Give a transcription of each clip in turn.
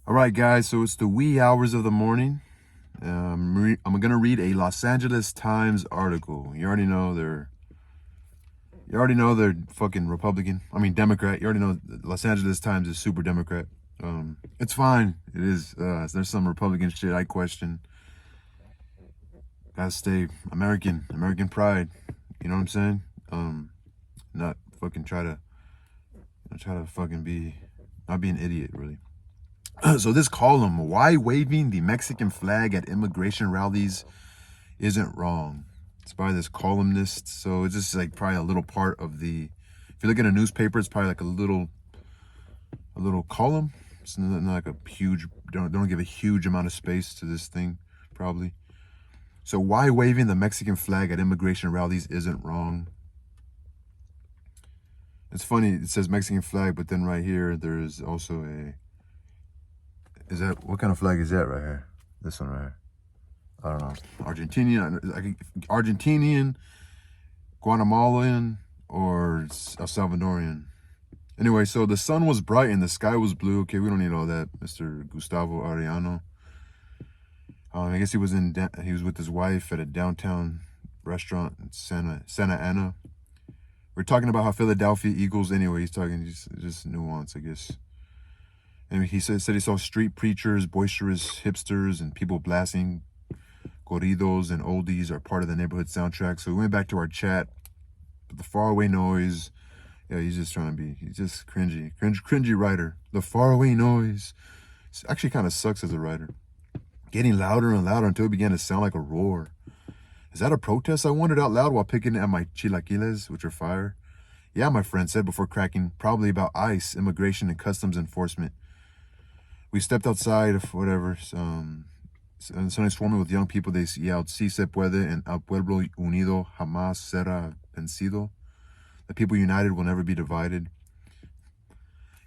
All right, guys, so it's the wee hours of the morning. I'm gonna read a Los Angeles Times article. You already know they're fucking Republican. I mean Democrat. You already know Los Angeles Times is super Democrat. It's fine. It is. There's some Republican shit I question. Gotta stay American, American pride. You know what I'm saying? Not fucking try to fucking not be an idiot, really. So this column, why waving the Mexican flag at immigration rallies isn't wrong. It's by this columnist. So it's just like probably a little part of if you look at a newspaper, it's probably like a little column. It's not like a huge, don't give a huge amount of space to this thing, probably. So why waving the Mexican flag at immigration rallies isn't wrong. It's funny, it says Mexican flag, but then right here, there's also what kind of flag is that right here? This one right here. I don't know. Argentinian, Guatemalan, or El Salvadorian. Anyway, so the sun was bright and the sky was blue. Okay, we don't need all that, Mr. Gustavo Arellano. I guess he was with his wife at a downtown restaurant in Santa Ana. We're talking about how Philadelphia Eagles. Anyway, he's talking just nuance, I guess. And he said he saw street preachers, boisterous hipsters, and people blasting corridos and oldies are part of the neighborhood soundtrack. So we went back to our chat. But the faraway noise, yeah, he's just cringy writer. The faraway noise actually kind of sucks as a writer. Getting louder and louder until it began to sound like a roar. Is that a protest? I wondered out loud while picking at my chilaquiles, which are fire. Yeah, my friend said before cracking, probably about ICE, immigration and customs enforcement. We stepped outside of whatever, and suddenly swarming with young people. They yelled, "Si se puede," and "Al pueblo unido jamás será vencido." The people united will never be divided.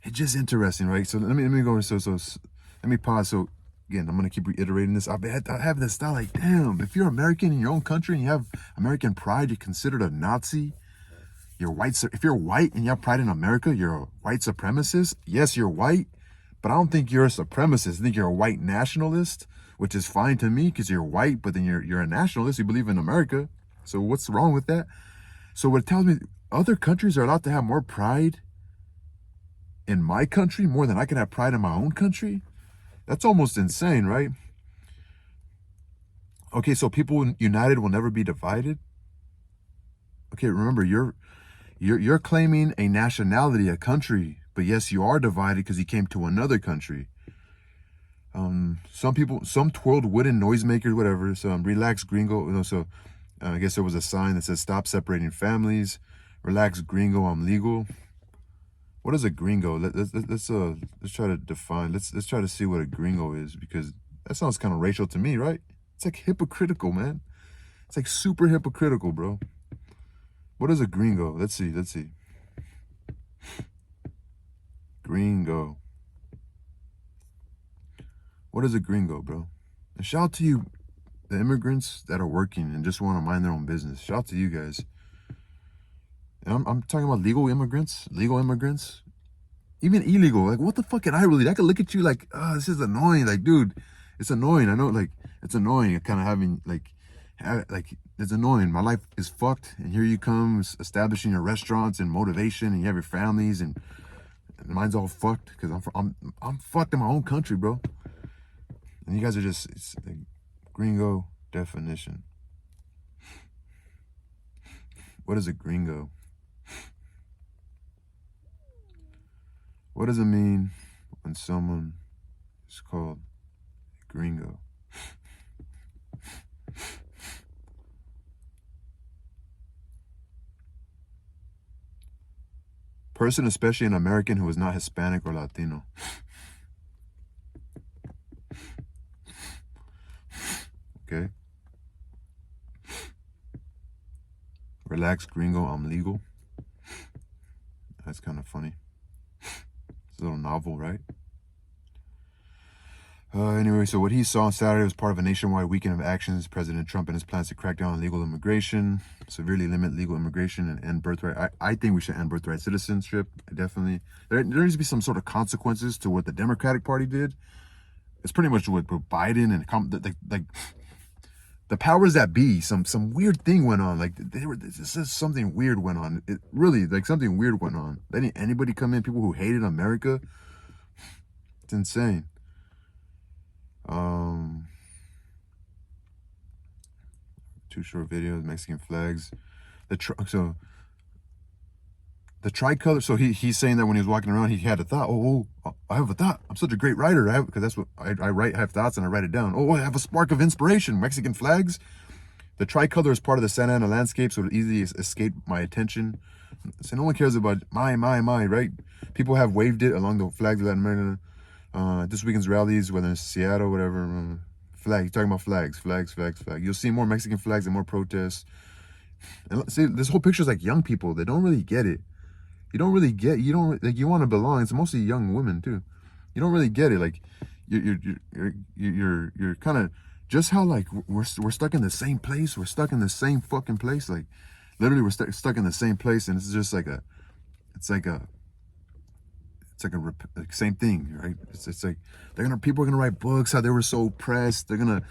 It's just interesting, right? So let me go. So let me pause. So again, I'm gonna keep reiterating this. I have this style like, damn, if you're American in your own country and you have American pride, you're considered a Nazi. You're white. If you're white and you have pride in America, you're a white supremacist. Yes, you're white, but I don't think you're a supremacist. I think you're a white nationalist, which is fine to me because you're white, but then you're a nationalist. You believe in America. So what's wrong with that? So what it tells me, other countries are allowed to have more pride in my country more than I can have pride in my own country. That's almost insane, right? Okay, so people united will never be divided. Okay, remember, you're claiming a nationality, a country, but yes, you are divided because you came to another country. Some twirled wooden noisemakers, whatever. So relax, gringo. I guess there was a sign that says "Stop separating families." Relax, gringo. I'm legal. What is a gringo? Let's try to define. Let's try to see what a gringo is, because that sounds kind of racial to me, right? It's like hypocritical, man. It's like super hypocritical, bro. What is a gringo? Let's see. Gringo. What is a gringo, bro? And shout out to you, the immigrants that are working and just want to mind their own business. Shout out to you guys. And I'm talking about legal immigrants, even illegal. Like, what the fuck can I really? I could look at you like, oh, this is annoying. Like, dude, it's annoying. I know, like, it's annoying. Kind of having it's annoying. My life is fucked, and here you come establishing your restaurants and motivation, and you have your families, and mine's all fucked because I'm fucked in my own country, bro. And you guys are it's like gringo definition. What is a gringo? What does it mean when someone is called a gringo? Person, especially an American who is not Hispanic or Latino. Okay. Relax, gringo, I'm legal. That's kind of funny. It's a little novel, right? Anyway, so what he saw on Saturday was part of a nationwide weekend of actions. President Trump and his plans to crack down on illegal immigration, severely limit legal immigration, and end birthright. I think we should end birthright citizenship. Definitely. There needs to be some sort of consequences to what the Democratic Party did. It's pretty much what Biden and like the powers that be, some weird thing went on. Like this is something weird went on. It really, like, something weird went on. Letting anybody come in, people who hated America. It's insane. Two short videos, Mexican flags. The tricolor. So he's saying that when he was walking around, he had a thought. I have a thought. I'm such a great writer. Because that's what I write. I have thoughts and I write it down. I have a spark of inspiration. Mexican flags. The tricolor is part of the Santa Ana landscape, so it easily escaped my attention. So no one cares about my, right? People have waved it along the flags of Latin America. This weekend's rallies, whether in Seattle, whatever. Flag. You're talking about flags. You'll see more Mexican flags and more protests. And see, this whole picture is like young people. They don't really get it. You don't want to belong. It's mostly young women too. You don't really get it. Like you're kind of just how, like, we're stuck in the same place. We're stuck in the same fucking place. Like literally, we're stuck in the same place, and it's just like same thing, right? It's like people are gonna write books how they were so oppressed. They're gonna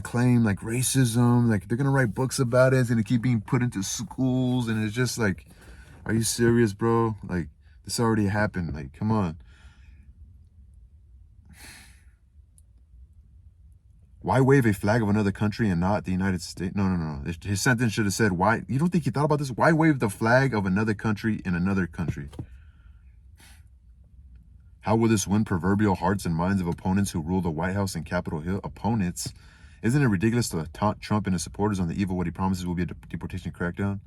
claim like racism. Like they're gonna write books about it. It's gonna keep being put into schools, and it's just like, are you serious, bro? Like, this already happened. Like, come on. Why wave a flag of another country and not the United States? No. His sentence should have said, why? You don't think he thought about this? Why wave the flag of another country in another country? How will this win proverbial hearts and minds of opponents who rule the White House and Capitol Hill? Opponents? Isn't it ridiculous to taunt Trump and his supporters on the eve of what he promises will be a deportation crackdown?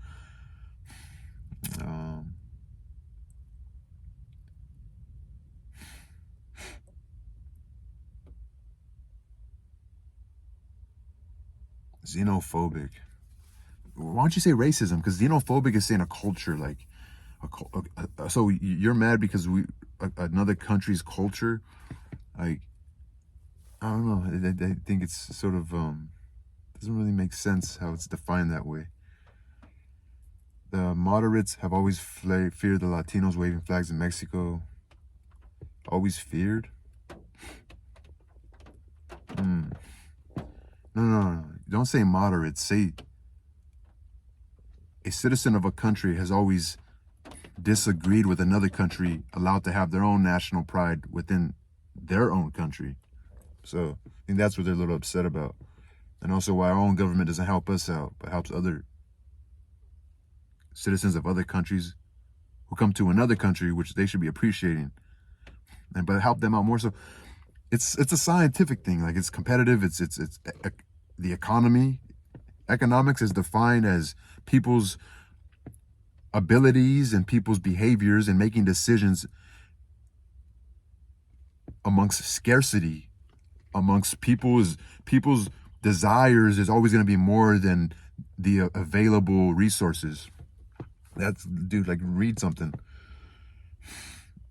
Xenophobic. Why don't you say racism? Because xenophobic is saying a culture, like so you're mad because another country's culture, like, I don't know. I think it's sort of doesn't really make sense how it's defined that way. The moderates have always feared the Latinos waving flags in Mexico. Always feared? No. Don't say moderates. Say a citizen of a country has always disagreed with another country allowed to have their own national pride within their own country. So I think that's what they're a little upset about. And also why our own government doesn't help us out, but helps other citizens of other countries who come to another country, which they should be appreciating, but help them out more. So it's a scientific thing. Like, it's competitive. It's the economy. Economics is defined as people's abilities and people's behaviors and making decisions amongst scarcity, amongst people's desires is always going to be more than the available resources. That's, dude, like, read something.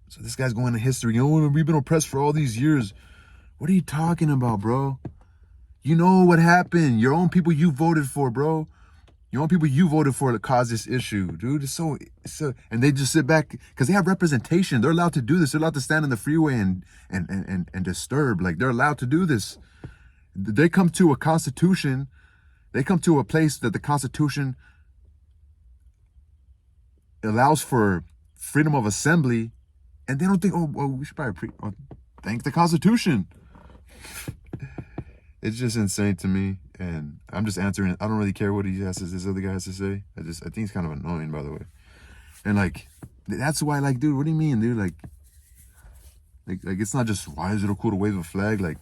So this guy's going to history. We've been oppressed for all these years. What are you talking about, bro? You know what happened. Your own people you voted for, bro. Your own people you voted for to cause this issue, dude. It's so, and they just sit back because they have representation. They're allowed to do this. They're allowed to stand in the freeway and disturb. Like, they're allowed to do this. They come to a constitution. They come to a place that the Constitution allows for freedom of assembly, and they don't think, we should probably thank the Constitution. It's just insane to me, and I'm just answering. I don't really care what this other guy has to say. I think he's kind of annoying, by the way. And like, that's why, like, dude, what do you mean, dude? Like it's not just, why is it cool to wave a flag? Like,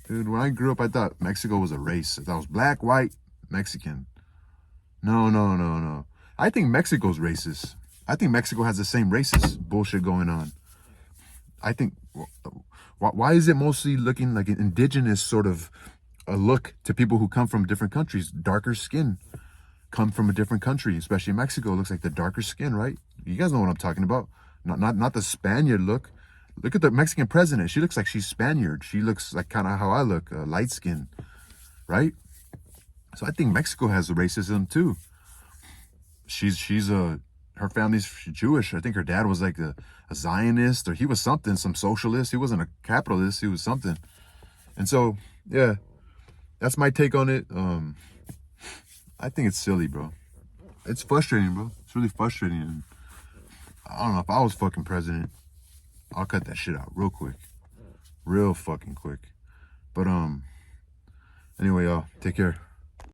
dude, when I grew up, I thought Mexico was a race. I thought it was black, white, Mexican. No. I think Mexico's racist. I think Mexico has the same racist bullshit going on. I think, why is it mostly looking like an indigenous sort of a look to people who come from different countries? Darker skin come from a different country, especially Mexico. It looks like the darker skin, right? You guys know what I'm talking about. Not the Spaniard look. Look at the Mexican president. She looks like she's Spaniard. She looks like kind of how I look, light skin, right? So I think Mexico has racism too. Her family's Jewish. I think her dad was like a Zionist, or he was something, some socialist. He wasn't a capitalist. He was something. And so, yeah, that's my take on it. I think it's silly, bro. It's frustrating, bro. It's really frustrating. And I don't know, if I was fucking president, I'll cut that shit out real quick. Real fucking quick. But anyway, y'all, take care.